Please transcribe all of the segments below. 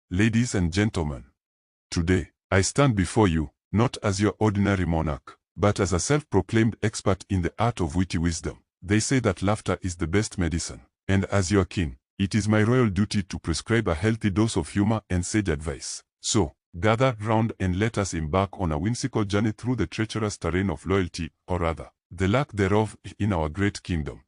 ladies and gentlemen. Today, I stand before you, not as your ordinary monarch, but as a self-proclaimed expert in the art of witty wisdom. They say that laughter is the best medicine, and as your king, it is my royal duty to prescribe a healthy dose of humor and sage advice. So, gather round and let us embark on a whimsical journey through the treacherous terrain of loyalty, or rather, the lack thereof, in our great kingdom.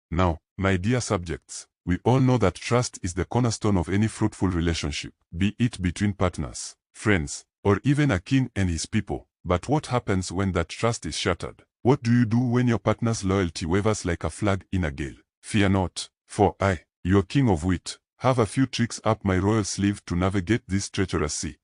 Now, my dear subjects, we all know that trust is the cornerstone of any fruitful relationship, be it between partners, friends, or even a king and his people. But what happens when that trust is shattered? What do you do when your partner's loyalty wavers like a flag in a gale? Fear not, for I, your king of wit, have a few tricks up my royal sleeve to navigate this treacherous sea.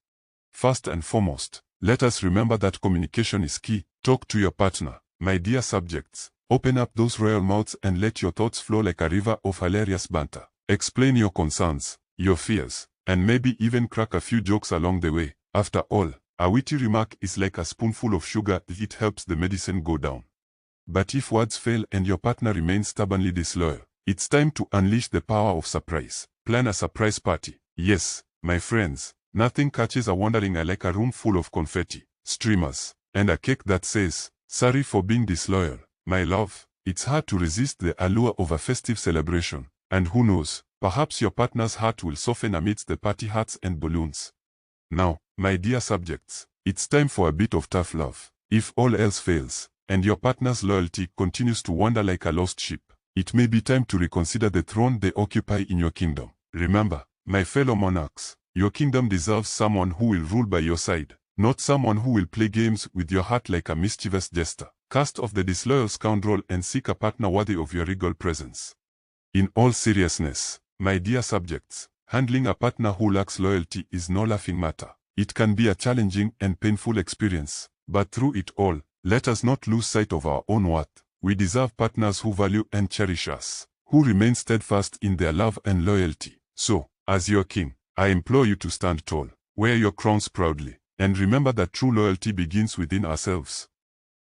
First and foremost, let us remember that communication is key. Talk to your partner, my dear subjects. Open up those royal mouths and let your thoughts flow like a river of hilarious banter. Explain your concerns, your fears, and maybe even crack a few jokes along the way. After all, a witty remark is like a spoonful of sugar. It helps the medicine go down. But if words fail and your partner remains stubbornly disloyal, it's time to unleash the power of surprise. Plan a surprise party. Yes, my friends, nothing catches a wandering eye like a room full of confetti, streamers, and a cake that says, "Sorry for being disloyal, my love." It's hard to resist the allure of a festive celebration, and who knows, perhaps your partner's heart will soften amidst the party hats and balloons. Now, my dear subjects, it's time for a bit of tough love. If all else fails, and your partner's loyalty continues to wander like a lost ship, it may be time to reconsider the throne they occupy in your kingdom. Remember, my fellow monarchs, your kingdom deserves someone who will rule by your side, not someone who will play games with your heart like a mischievous jester. Cast off the disloyal scoundrel and seek a partner worthy of your regal presence. In all seriousness, my dear subjects, handling a partner who lacks loyalty is no laughing matter. It can be a challenging and painful experience, but through it all, let us not lose sight of our own worth. We deserve partners who value and cherish us, who remain steadfast in their love and loyalty. So, as your king, I implore you to stand tall, wear your crowns proudly, and remember that true loyalty begins within ourselves.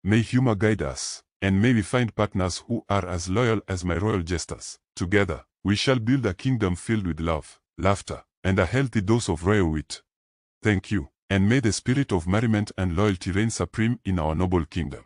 May humor guide us, and may we find partners who are as loyal as my royal jesters. Together, we shall build a kingdom filled with love, laughter, and a healthy dose of royal wit. Thank you, and may the spirit of merriment and loyalty reign supreme in our noble kingdom.